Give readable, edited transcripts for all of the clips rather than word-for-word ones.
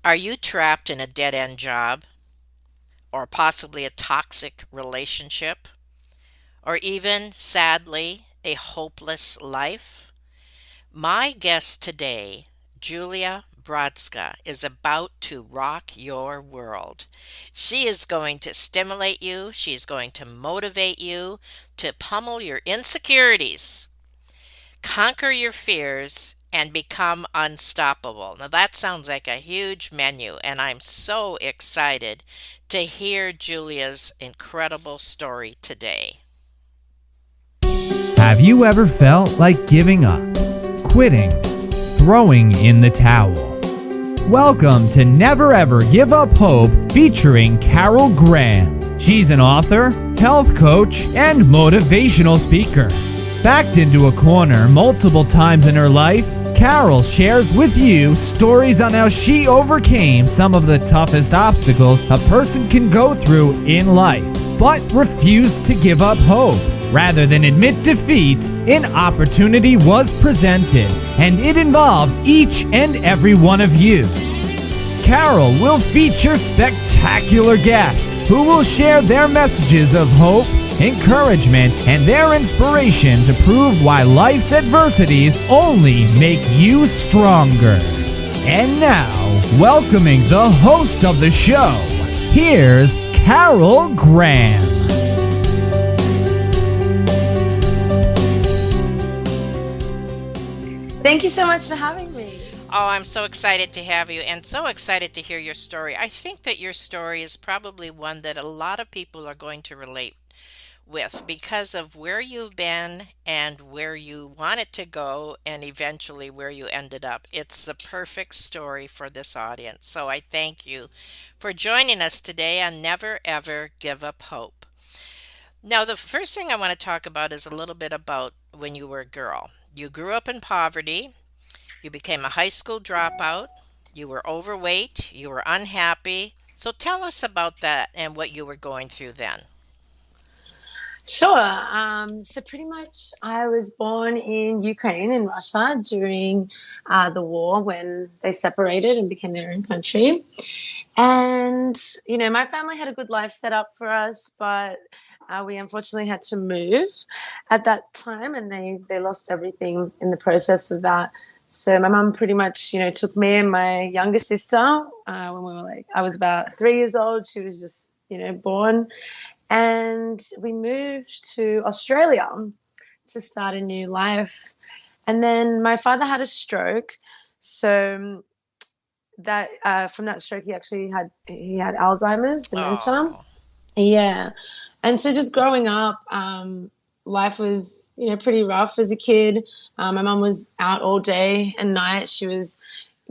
Are you trapped in a dead end job or possibly a toxic relationship or even, sadly, a hopeless life? My guest today, Julia Brodska, is about to rock your world. She is going to stimulate you, she's going to motivate you to pummel your insecurities, conquer your fears, and become unstoppable. Now, that sounds like a huge menu, and I'm so excited to hear Julia's incredible story today. Have you ever felt like giving up, quitting, throwing in the towel? Welcome to Never Ever Give Up Hope featuring Carol Graham. She's an author, health coach, and motivational speaker. Backed into a corner multiple times in her life, Carol shares with you stories on how she overcame some of the toughest obstacles a person can go through in life, but refused to give up hope. Rather than admit defeat, an opportunity was presented, and it involves each and every one of you. Carol will feature spectacular guests who will share their messages of hope, encouragement, and their inspiration to prove why life's adversities only make you stronger. And now, welcoming the host of the show, here's Carol Graham. Thank you so much for having me. Oh, I'm so excited to have you and so excited to hear your story. I think that your story is probably one that a lot of people are going to relate with because of where you've been and where you wanted to go and eventually where you ended up. It's the perfect story for this audience. So I thank you for joining us today on Never Ever Give Up Hope. Now, the first thing I want to talk about is a little bit about when you were a girl. You grew up in poverty, you became a high school dropout, you were overweight, you were unhappy. So tell us about that and what you were going through then. Sure. So pretty much I was born in Ukraine, in Russia, during the war when they separated and became their own country. And, my family had a good life set up for us, but we unfortunately had to move at that time, and they lost everything in the process of that. So my mum pretty much, took me and my younger sister when we were I was about 3 years old. She was just, born. And we moved to Australia to start a new life. And then my father had a stroke. So that from that stroke, he had Alzheimer's, dementia. Oh, Yeah. And so just growing up, life was, pretty rough as a kid. My mum was out all day and night. She was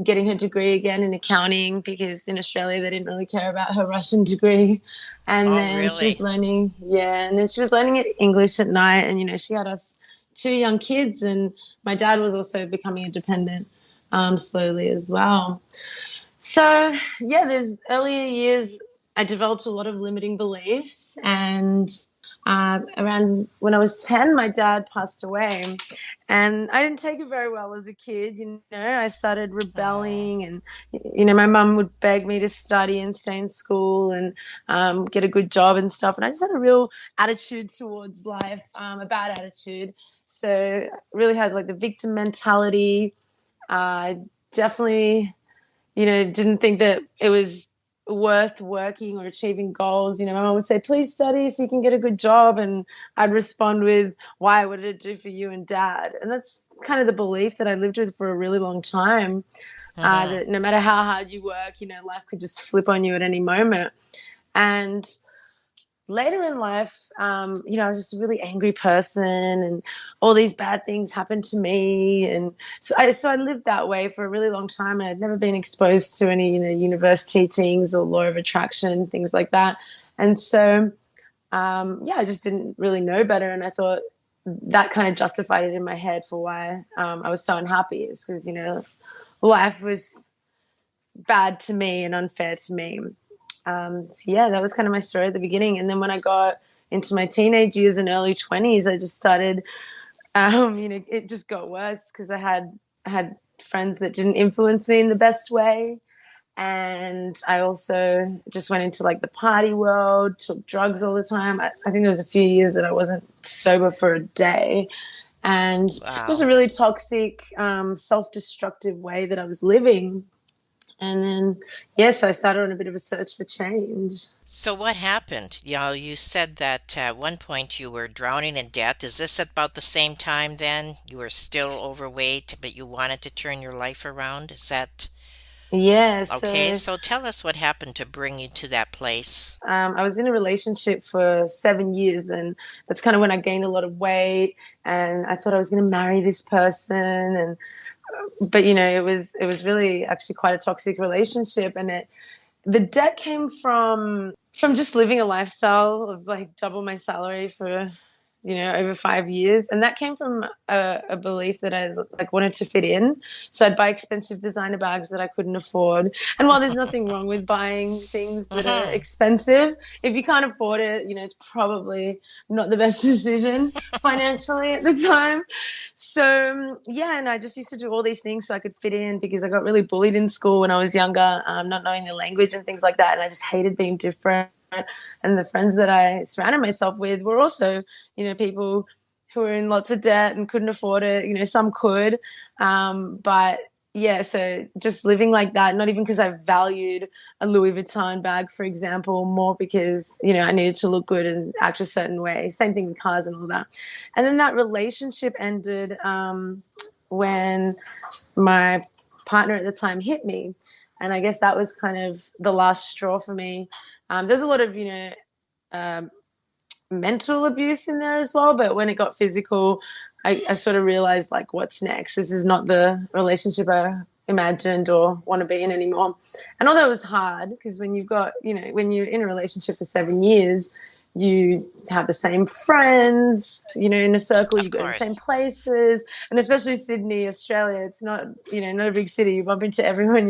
getting her degree again in accounting because in Australia they didn't really care about her Russian degree. And oh, then she was really? learning, yeah, and then she was learning English at night. And, she had us two young kids, and my dad was also becoming a dependent slowly as well. So, yeah, there's earlier years, I developed a lot of limiting beliefs. And around when I was 10, my dad passed away. And I didn't take it very well as a kid. I started Oh, rebelling, and, my mum would beg me to study and stay in school and get a good job and stuff. And I just had a real attitude towards life, a bad attitude. So, really had like the victim mentality. Definitely didn't think that it was worth working or achieving goals. My mom would say, please study so you can get a good job. And I'd respond with, why? What did it do for you and dad? And that's kind of the belief that I lived with for a really long time, hmm, that no matter how hard you work, life could just flip on you at any moment. And later in life, I was just a really angry person, and all these bad things happened to me. And so I lived that way for a really long time, and I'd never been exposed to any, universe teachings or law of attraction, things like that. And so, yeah, I just didn't really know better. And I thought that kind of justified it in my head for why I was so unhappy, is because, life was bad to me and unfair to me. So yeah, that was kind of my story at the beginning. And then when I got into my teenage years and early 20s, I just started, it just got worse because I had friends that didn't influence me in the best way. And I also just went into like the party world, took drugs all the time. I think there was a few years that I wasn't sober for a day. And just a Wow. really toxic, self-destructive way that I was living. And then, yes, I started on a bit of a search for change. So what happened? You said that at one point you were drowning in debt. Is this about the same time then? You were still overweight, but you wanted to turn your life around? Is that Yeah, okay? so So tell us what happened to bring you to that place. I was in a relationship for 7 years, and that's kind of when I gained a lot of weight. And I thought I was going to marry this person, and but it was really actually quite a toxic relationship, and the debt came from just living a lifestyle of like double my salary for over 5 years. And that came from a belief that I like wanted to fit in. So I'd buy expensive designer bags that I couldn't afford. And while there's nothing wrong with buying things that are Hmm. expensive, if you can't afford it, it's probably not the best decision financially at the time. So yeah, and I just used to do all these things so I could fit in, because I got really bullied in school when I was younger, not knowing the language and things like that. And I just hated being different. And the friends that I surrounded myself with were also, people who were in lots of debt and couldn't afford it. Some could, but yeah. So just living like that, not even because I valued a Louis Vuitton bag, for example, more because I needed to look good and act a certain way. Same thing with cars and all that. And then that relationship ended when my partner at the time hit me, and I guess that was kind of the last straw for me. There's a lot of um, mental abuse in there as well. But when it got physical, I sort of realized, like, what's next? This is not the relationship I imagined or want to be in anymore. And although it was hard, because when you're in a relationship for 7 years, you have the same friends, in a circle, you Of go to the same course. places, and especially Sydney, Australia, it's not, not a big city. You bump into everyone,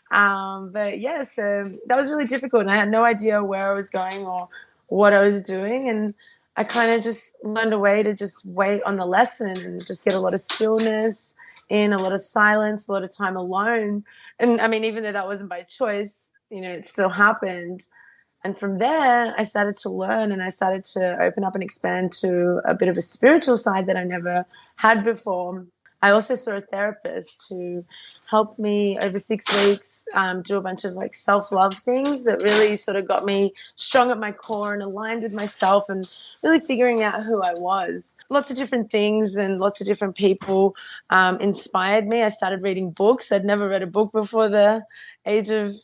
but yeah, so that was really difficult, and I had no idea where I was going or what I was doing. And I kind of just learned a way to just wait on the lesson and just get a lot of stillness in, a lot of silence, a lot of time alone. And I mean, even though that wasn't by choice, it still happened. And from there, I started to learn, and I started to open up and expand to a bit of a spiritual side that I never had before. I also saw a therapist who helped me over 6 weeks do a bunch of like self-love things that really sort of got me strong at my core and aligned with myself, and really figuring out who I was. Lots of different things and lots of different people inspired me. I started reading books. I'd never read a book before the age of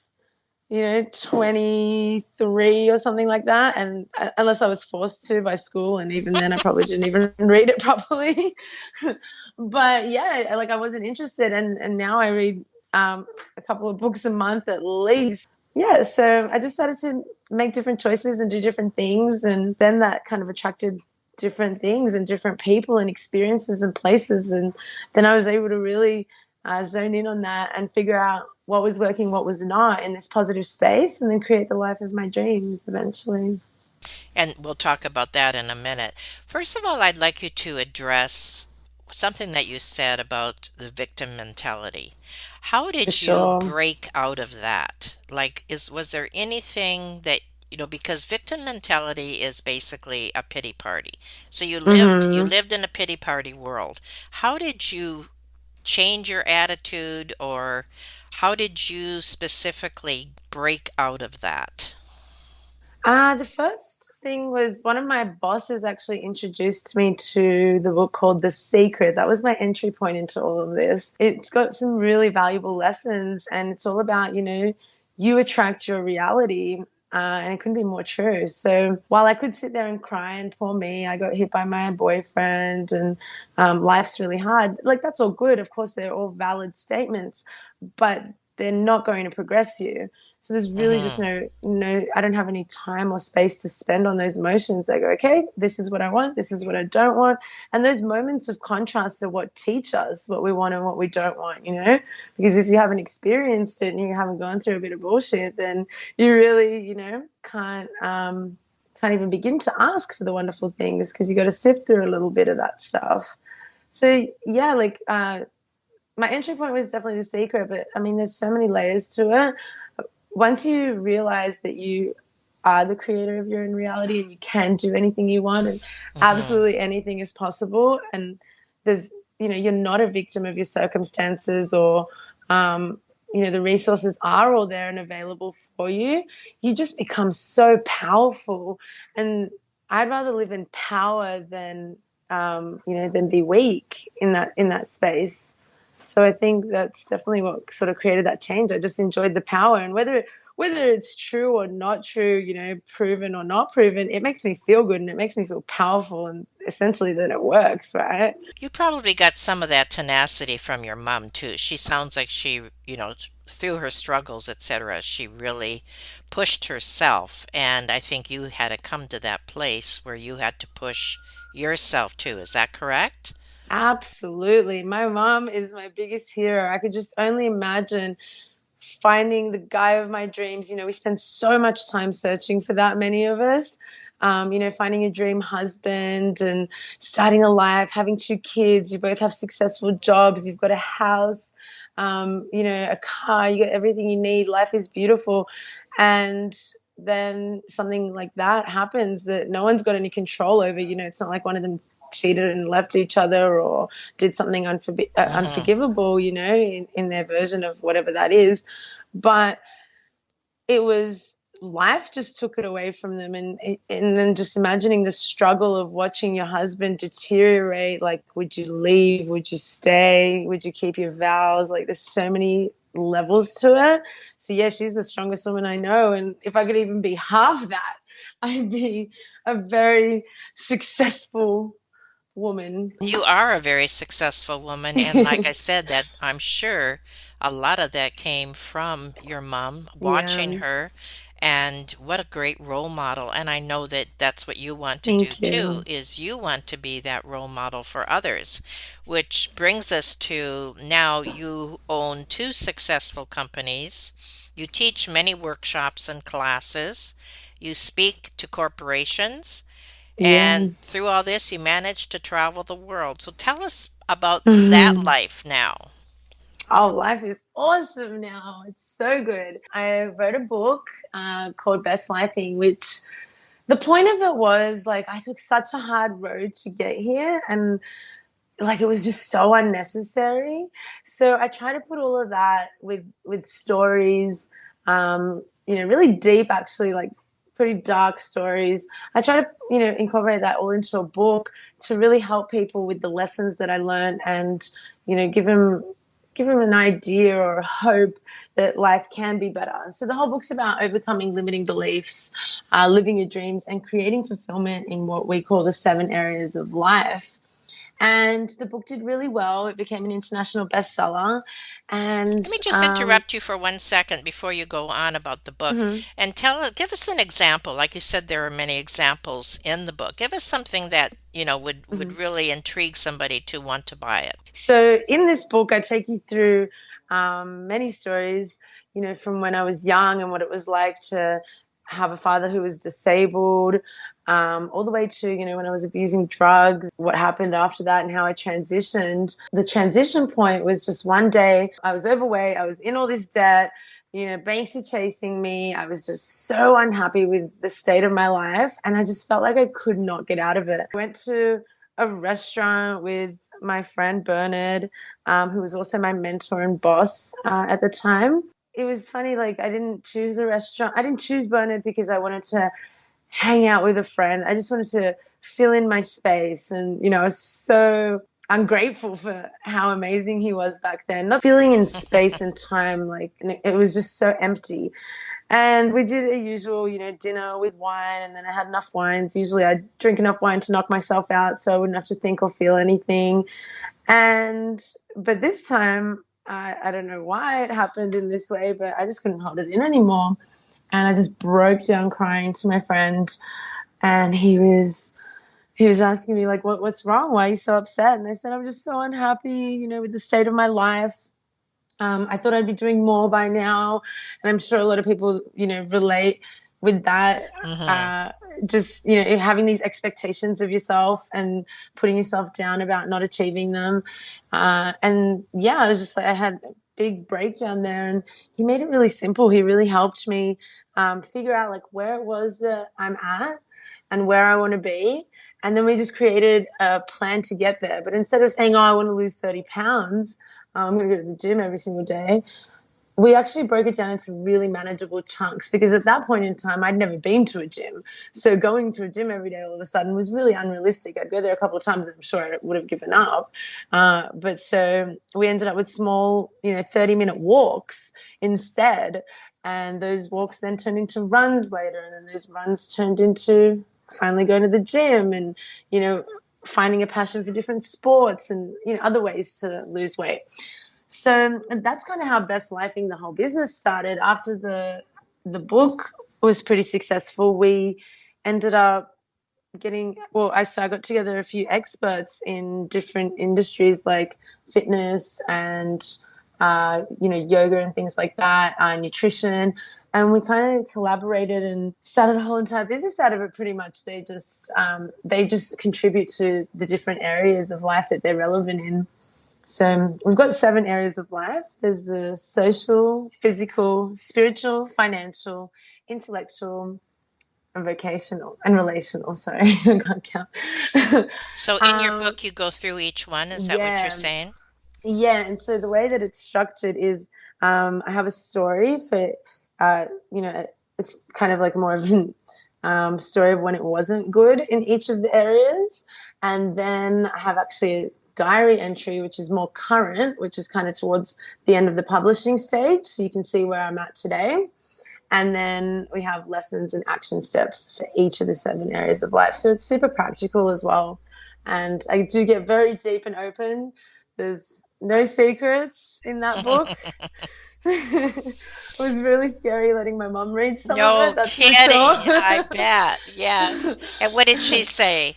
23 or something like that. And unless I was forced to by school, and even then I probably didn't even read it properly. But yeah, like I wasn't interested. And now I read a couple of books a month at least. Yeah, so I just started to make different choices and do different things. And then that kind of attracted different things and different people and experiences and places. And then I was able to really zone in on that and figure out what was working, what was not in this positive space, and then create the life of my dreams eventually. And we'll talk about that in a minute. First of all, I'd like you to address something that you said about the victim mentality. How For did you sure. break out of that? Like, was there anything that, because victim mentality is basically a pity party. So you Hmm. lived in a pity party world. How did you change your attitude, or how did you specifically break out of that? The first thing was one of my bosses actually introduced me to the book called The Secret. That was my entry point into all of this. It's got some really valuable lessons, and it's all about, you attract your reality. And it couldn't be more true. So while I could sit there and cry and poor me, I got hit by my boyfriend, and life's really hard. Like, that's all good. Of course, they're all valid statements, but they're not going to progress you. So there's really just Hmm. no, I don't have any time or space to spend on those emotions. I go, okay, this is what I want, this is what I don't want. And those moments of contrast are what teach us what we want and what we don't want. Because if you haven't experienced it and you haven't gone through a bit of bullshit, then you really, can't even begin to ask for the wonderful things, because you got to sift through a little bit of that stuff. So yeah, like my entry point was definitely The Secret, but I mean, there's so many layers to it. Once you realize that you are the creator of your own reality and you can do anything you want and Hmm. absolutely anything is possible, and there's, you're not a victim of your circumstances, or, um, the resources are all there and available for you, you just become so powerful. And I'd rather live in power than be weak in that space. So I think that's definitely what sort of created that change. I just enjoyed the power, and whether it's true or not true, proven or not proven, it makes me feel good and it makes me feel powerful, and essentially then it works, right? You probably got some of that tenacity from your mom too. She sounds like she, through her struggles, etc., she really pushed herself. And I think you had to come to that place where you had to push yourself too. Is that correct? Absolutely. My mom is my biggest hero. I could just only imagine finding the guy of my dreams. We spend so much time searching for that, many of us. Finding a dream husband and starting a life, having two kids. You both have successful jobs. You've got a house, a car. You got everything you need. Life is beautiful. And then something like that happens that no one's got any control over. It's not like one of them cheated and left each other or did something Hmm. unforgivable, in their version of whatever that is. But it was life just took it away from them, and then just imagining the struggle of watching your husband deteriorate. Like, would you leave, would you stay, would you keep your vows? Like, there's so many levels to it. So yeah, she's the strongest woman I know, and if I could even be half that, I'd be a very successful woman. You are a very successful woman, and like I said, that I'm sure a lot of that came from your mom, watching Yeah, her, and what a great role model. And I know that that's what you want to do thank too, you. is you want to be that role model for others, which brings us to now you own two successful companies. You teach many workshops and classes. You speak to corporations. Yeah. And through all this, you managed to travel the world. So tell us about that life now. Oh, life is awesome now. It's so good. I wrote a book called Best Lifing, which the point of it was like I took such a hard road to get here, and like it was just so unnecessary. So I try to put all of that with stories, really deep, actually, like pretty dark stories. I try to incorporate that all into a book to really help people with the lessons that I learned, and give them an idea or a hope that life can be better. So the whole book's about overcoming limiting beliefs, living your dreams, and creating fulfillment in what we call the 7 areas of life. And the book did really well. It became an international bestseller. And Let me just interrupt you for 1 second before you go on about the book mhm, and give us an example. Like you said, there are many examples in the book. Give us something that, would mhm. really intrigue somebody to want to buy it. So in this book, I take you through many stories, from when I was young and what it was like to have a father who was disabled, all the way to, when I was abusing drugs, what happened after that and how I transitioned. The transition point was just one day I was overweight, I was in all this debt, banks are chasing me. I was just so unhappy with the state of my life, and I just felt like I could not get out of it. I went to a restaurant with my friend Bernard, who was also my mentor and boss at the time. It was funny, like I didn't choose the restaurant. I didn't choose Bernard because I wanted to hang out with a friend. I just wanted to fill in my space. And, I was so ungrateful for how amazing he was back then. Not filling in space and time, like it was just so empty. And we did a usual, dinner with wine, and then I had enough wines. Usually I drink enough wine to knock myself out so I wouldn't have to think or feel anything. But this time, I don't know why it happened in this way, but I just couldn't hold it in anymore. And I just broke down crying to my friend, and he was asking me like, what's wrong? Why are you so upset? And I said, I'm just so unhappy, with the state of my life. I thought I'd be doing more by now, and I'm sure a lot of people, relate with that. Hmm. Uh, just, having these expectations of yourself and putting yourself down about not achieving them. And yeah, I was just like, I had a big breakdown there, and he made it really simple. He really helped me figure out like where it was that I'm at and where I want to be. And then we just created a plan to get there. But instead of saying, oh, I want to lose 30 pounds, I'm going to go to the gym every single day, we actually broke it down into really manageable chunks, because at that point in time, I'd never been to a gym. So going to a gym every day all of a sudden was really unrealistic. I'd go there a couple of times and I'm sure I would have given up. But so we ended up with small, 30-minute walks instead. And those walks then turned into runs later. And then those runs turned into finally going to the gym and, finding a passion for different sports and, other ways to lose weight. So that's kind of how Best Lifing, the whole business, started. After the book was pretty successful, we ended up I got together a few experts in different industries like fitness and yoga and things like that, nutrition. And we kind of collaborated and started a whole entire business out of it. Pretty much, they just contribute to the different areas of life that they're relevant in. So we've got 7 areas of life. There's the social, physical, spiritual, financial, intellectual, and vocational, and relational. Sorry, I can't count. So in your book, you go through each one. Is that what you're Yeah, saying? yeah. And so the way that it's structured is I have a story for, it's kind of like more of an story of when it wasn't good in each of the areas. And then I have actually a diary entry, which is more current, which is kind of towards the end of the publishing stage. So you can see where I'm at today. And then we have lessons and action steps for each of the 7 areas of life. So it's super practical as well. And I do get very deep and open. There's no secrets in that book. It was really scary letting my mum read some of it, No that's for kidding. I sure. bet. Yes. And what did she say?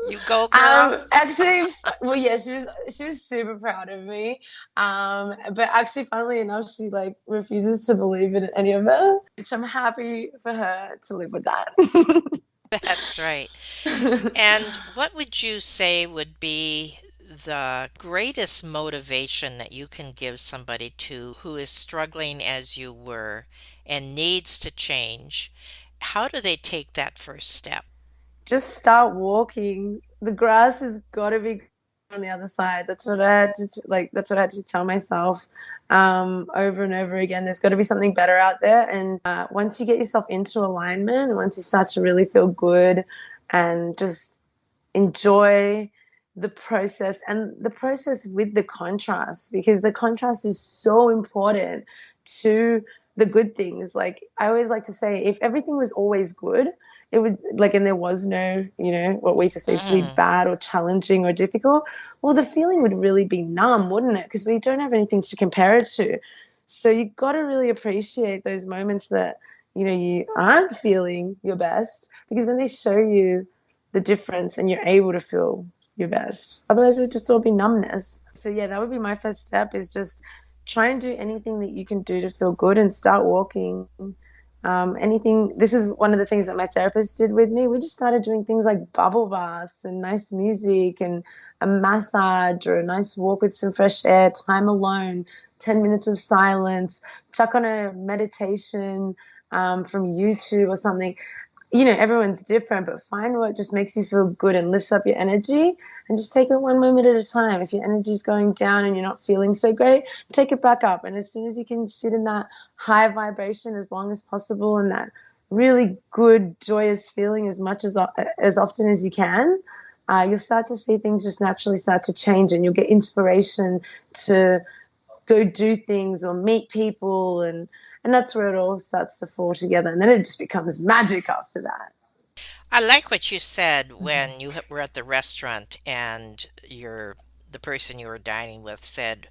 You go, girl. Actually, well, yeah, she was super proud of me. But actually, funnily enough, she like refuses to believe in any of it, which I'm happy for her to live with that. That's right. And what would you say would be the greatest motivation that you can give somebody to who is struggling as you were and needs to change? How do they take that first step? Just start walking. The grass has got to be on the other side. That's what I had to like. That's what I had to tell myself over and over again. There's got to be something better out there. And once you get yourself into alignment, once you start to really feel good and just enjoy the process with the contrast, because the contrast is so important to the good things. Like I always like to say, if everything was always good, it would like, and there was no, what we perceive to be Mm. bad or challenging or difficult, well, the feeling would really be numb, wouldn't it? Because we don't have anything to compare it to. So you got to really appreciate those moments that, you aren't feeling your best, because then they show you the difference and you're able to feel your best. Otherwise, it would just all be numbness. So yeah, that would be my first step, is just try and do anything that you can do to feel good and start walking. Anything. This is one of the things that my therapist did with me. We just started doing things like bubble baths and nice music and a massage or a nice walk with some fresh air, time alone, 10 minutes of silence, chuck on a meditation from YouTube or something. Everyone's different, but find what just makes you feel good and lifts up your energy, and just take it one moment at a time. If your energy's going down and you're not feeling so great, take it back up. And as soon as you can sit in that high vibration as long as possible, and that really good, joyous feeling as often as you can, you'll start to see things just naturally start to change, and you'll get inspiration to go do things or meet people, and that's where it all starts to fall together, and then it just becomes magic after that. I like what you said when you were at the restaurant and the person you were dining with said,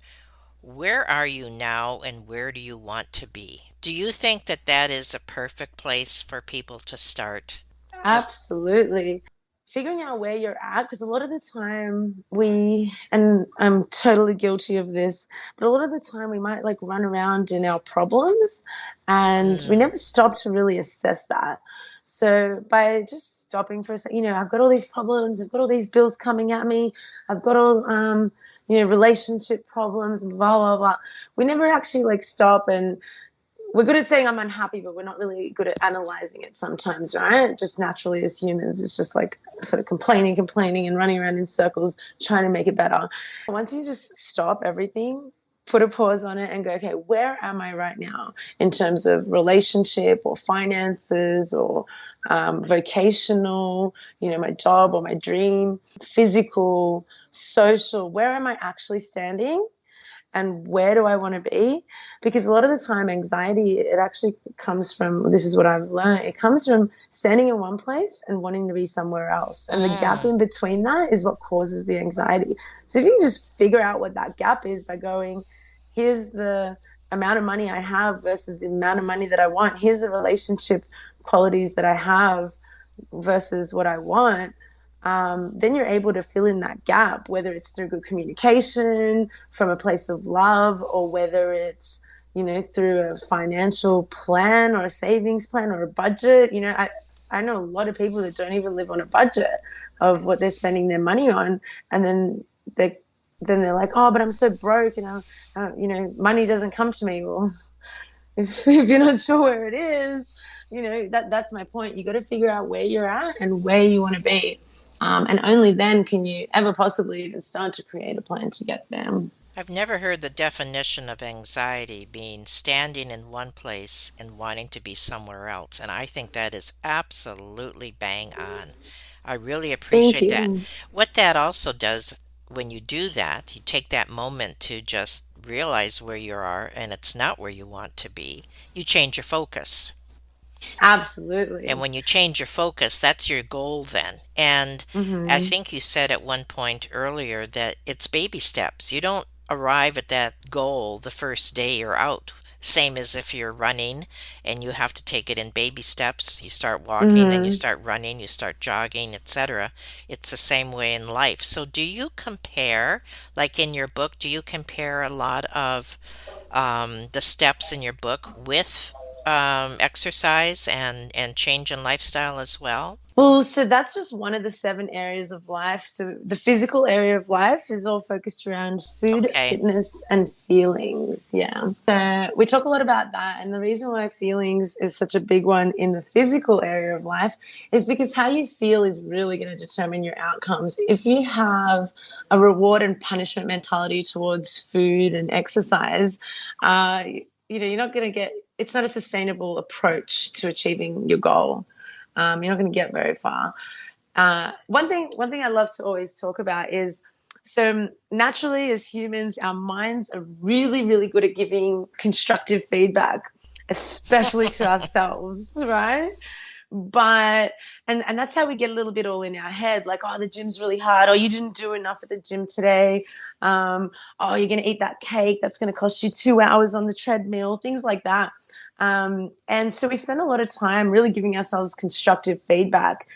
"Where are you now and where do you want to be?" Do you think that that is a perfect place for people to start? Just Absolutely. Figuring out where you're at, because a lot of the time and I'm totally guilty of this, but a lot of the time we might like run around in our problems and we mm, never stop to really assess that. So by just stopping for a second, I've got all these problems, I've got all these bills coming at me, I've got all, relationship problems, blah, blah, blah. We never actually like stop, and we're good at saying I'm unhappy, but we're not really good at analyzing it sometimes, right? Just naturally as humans, it's just like sort of complaining, and running around in circles trying to make it better. Once you just stop everything, put a pause on it and go, okay, where am I right now in terms of relationship or finances or vocational, my job or my dream, physical, social, where am I actually standing? And where do I want to be? Because a lot of the time, anxiety, it actually comes from, this is what I've learned, it comes from standing in one place and wanting to be somewhere else. And the gap Mm. in between that is what causes the anxiety. So if you can just figure out what that gap is by going, here's the amount of money I have versus the amount of money that I want, here's the relationship qualities that I have versus what I want, then you're able to fill in that gap, whether it's through good communication from a place of love, or whether it's, through a financial plan or a savings plan or a budget. I know a lot of people that don't even live on a budget of what they're spending their money on. And they, then they're like, oh, but I'm so broke and money doesn't come to me. Well, if you're not sure where it is, that's my point. You got to figure out where you're at and where you want to be. And only then can you ever possibly even start to create a plan to get there. I've never heard the definition of anxiety being standing in one place and wanting to be somewhere else. And I think that is absolutely bang on. I really Thank appreciate that. you. What that also does when you do that, you take that moment to just realize where you are and it's not where you want to be. You change your focus. And Absolutely. when you change your focus, that's your goal then. And I Hmm. think you said at one point earlier that it's baby steps. You don't arrive at that goal the first day you're out. Same as if you're running and you have to take it in baby steps. You start walking, then you Hmm. start running, you start jogging, etc. It's the same way in life. So do you compare, like in your book, do you compare a lot of the steps in your book with exercise and change in lifestyle as well? Well, so that's just one of the 7 areas of life. So the physical area of life is all focused around food, Okay. fitness, and feelings. Yeah. So we talk a lot about that. And the reason why feelings is such a big one in the physical area of life is because how you feel is really going to determine your outcomes. If you have a reward and punishment mentality towards food and exercise, you're not going to get, it's not a sustainable approach to achieving your goal. You're not going to get very far. One thing I love to always talk about is, so naturally as humans, our minds are really, really good at giving constructive feedback, especially to ourselves, right? But and that's how we get a little bit all in our head, like, oh, the gym's really hard, or you didn't do enough at the gym today, um, oh, you're going to eat that cake, that's going to cost you 2 hours on the treadmill, things like that. And so we spend a lot of time really giving ourselves constructive feedback.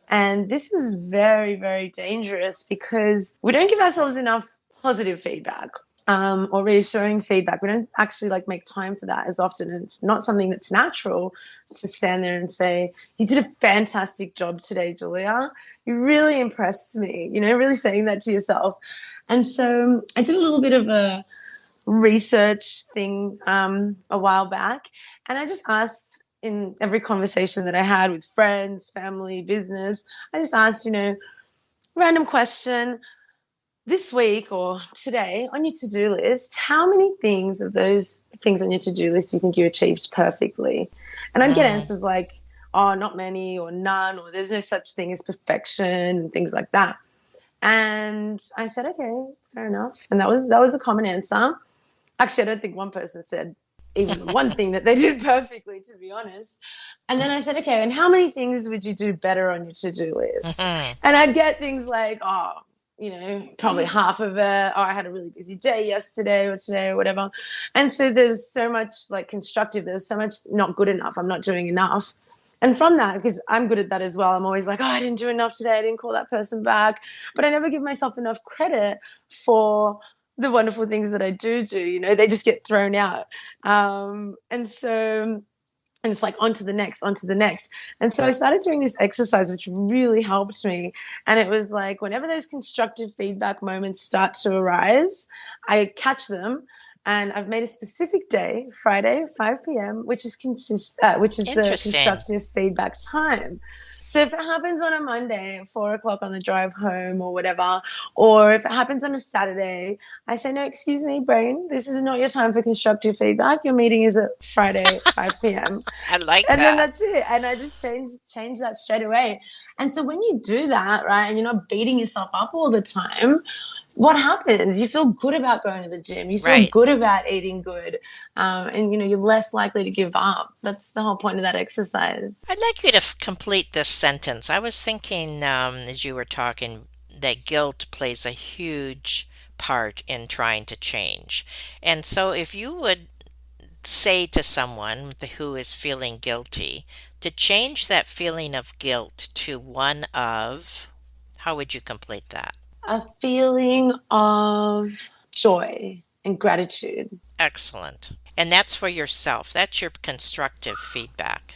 And this is very, very dangerous because we don't give ourselves enough positive feedback, or reassuring feedback. We don't actually like make time for that as often. And it's not something that's natural to stand there and say, you did a fantastic job today, Julia. You really impressed me, really saying that to yourself. And so I did a little bit of a research thing a while back. And I just asked in every conversation that I had with friends, family, business, I just asked, random question, this week or today on your to-do list, how many things of those things on your to-do list do you think you achieved perfectly? And I'd get Mm. answers like, oh, not many, or none, or there's no such thing as perfection, and things like that. And I said, okay, fair enough. And that was the common answer. Actually, I don't think one person said even one thing that they did perfectly, to be honest. And then I said, okay, and how many things would you do better on your to-do list? Mhm. And I'd get things like, oh, probably half of it. Oh, I had a really busy day yesterday or today or whatever. And so there's so much like constructive. There's so much not good enough. I'm not doing enough. And from that, because I'm good at that as well, I'm always like, oh, I didn't do enough today. I didn't call that person back. But I never give myself enough credit for the wonderful things that I do. They just get thrown out. And so And it's like on to the next, on to the next. And so I started doing this exercise, which really helped me. And it was like whenever those constructive feedback moments start to arise, I catch them. And I've made a specific day, Friday, 5 p.m., which is the Interesting. constructive feedback time. So if it happens on a Monday at 4 o'clock on the drive home or whatever, or if it happens on a Saturday, I say, no, excuse me, brain, this is not your time for constructive feedback. Your meeting is at Friday, 5 p.m. I like And then that. that's it. And I just change that straight away. And so when you do that, right, and you're not beating yourself up all the time, what happens? You feel good about going to the gym. You feel Right. good about eating good, and you're less likely to give up. That's the whole point of that exercise. I'd like you to complete this sentence. I was thinking, as you were talking, that guilt plays a huge part in trying to change. And so, if you would say to someone who is feeling guilty to change that feeling of guilt to one of, how would you complete that? A feeling of joy and gratitude. Excellent. And that's for yourself. That's your constructive feedback.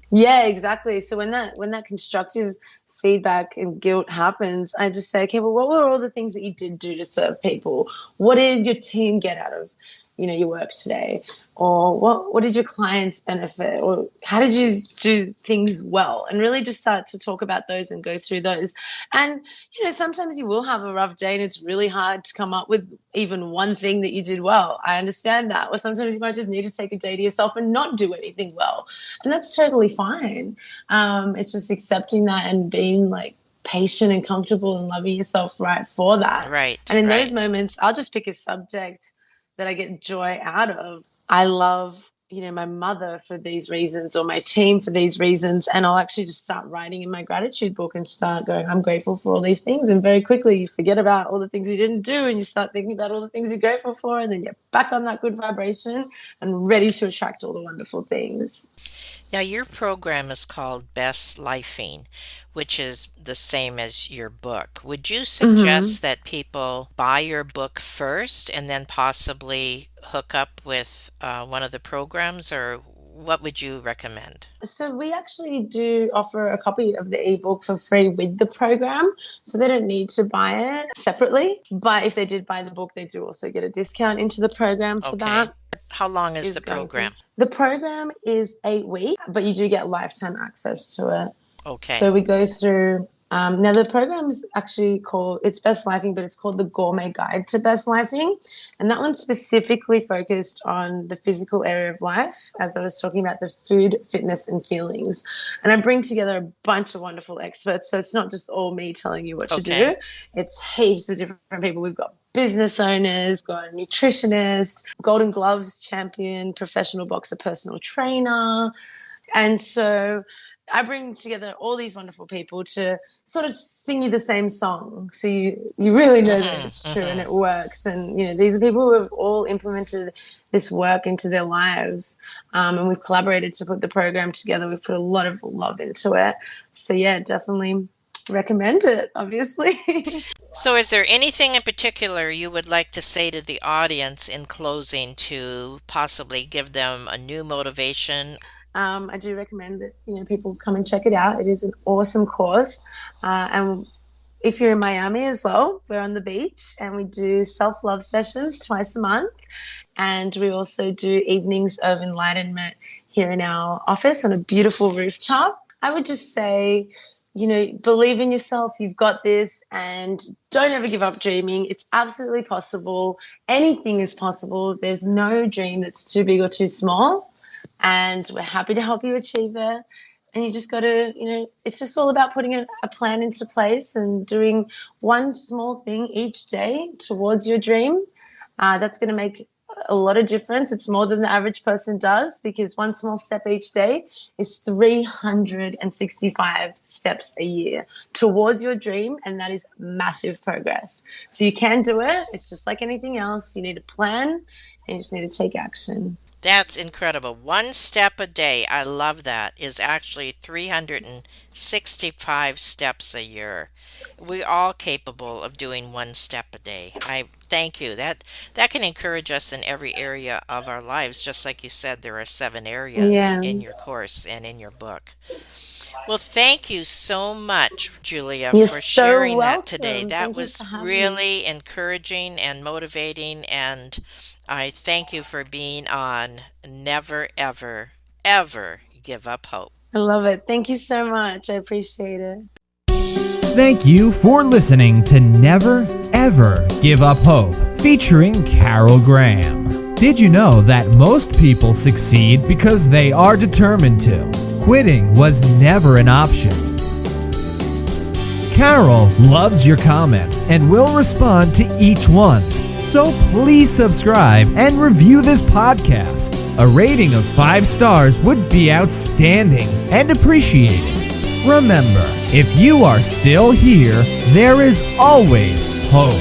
Yeah, exactly. So when that constructive feedback and guilt happens, I just say, okay, well, what were all the things that you did do to serve people? What did your team get out of, your work today? Or what did your clients benefit? Or how did you do things well? And really just start to talk about those and go through those. And sometimes you will have a rough day and it's really hard to come up with even one thing that you did well. I understand that. Or sometimes you might just need to take a day to yourself and not do anything well. And that's totally fine. It's just accepting that and being like patient and comfortable and loving yourself right for that. Right, And in those right. moments, I'll just pick a subject that I get joy out of. I love, my mother for these reasons or my team for these reasons. And I'll actually just start writing in my gratitude book and start going, I'm grateful for all these things. And very quickly you forget about all the things you didn't do and you start thinking about all the things you're grateful for. And then you're back on that good vibration and ready to attract all the wonderful things. Now, your program is called Best Lifing, which is the same as your book. Would you Mm-hmm. suggest that people buy your book first and then possibly hook up with one of the programs, or what would you recommend? So we actually do offer a copy of the ebook for free with the program. So they don't need to buy it separately. But if they did buy the book, they do also get a discount into the program for Okay. that. How long is Is the going to. program? The program is 8 weeks, but you do get lifetime access to it. Okay. So we go through. Now the program's actually called it's Best Lifing, but it's called the Gourmet Guide to Best Lifing, and that one's specifically focused on the physical area of life, as I was talking about the food, fitness, and feelings. And I bring together a bunch of wonderful experts, so it's not just all me telling you what to Okay. do. It's heaps of different people. We've got business owners, got a nutritionist, Golden Gloves champion, professional boxer, personal trainer, and so I bring together all these wonderful people to sort of sing you the same song. So you really know that Hmm. it's true and Hmm. it works. And, these are people who have all implemented this work into their lives. And we've collaborated to put the program together. We've put a lot of love into it. So, yeah, definitely recommend it, obviously. So, is there anything in particular you would like to say to the audience in closing to possibly give them a new motivation? I do recommend that people come and check it out. It is an awesome course, and if you're in Miami as well, we're on the beach and we do self love sessions twice a month, and we also do evenings of enlightenment here in our office on a beautiful rooftop. I would just say, believe in yourself. You've got this, and don't ever give up dreaming. It's absolutely possible. Anything is possible. There's no dream that's too big or too small, and we're happy to help you achieve it. And you just got to, it's just all about putting a plan into place and doing one small thing each day towards your dream. That's going to make a lot of difference. It's more than the average person does, because one small step each day is 365 steps a year towards your dream. And that is massive progress. So you can do it. It's just like anything else. You need a plan and you just need to take action. That's incredible. One step a day, I love that, is actually 365 steps a year. We're all capable of doing one step a day. I thank you. That can encourage us in every area of our lives. Just like you said, there are 7 areas Yeah. in your course and in your book. Well, thank you so much, Julia, You're for so sharing that today. welcome. That Thank you for was having me. really encouraging and motivating, and I thank you for being on Never, Ever, Ever Give Up Hope. I love it. Thank you so much. I appreciate it. Thank you for listening to Never Ever Give Up Hope, featuring Carol Graham. Did you know that most people succeed because they are determined to? Quitting was never an option. Carol loves your comments and will respond to each one. So please subscribe and review this podcast. A rating of 5 stars would be outstanding and appreciated. Remember, if you are still here, there is always hope.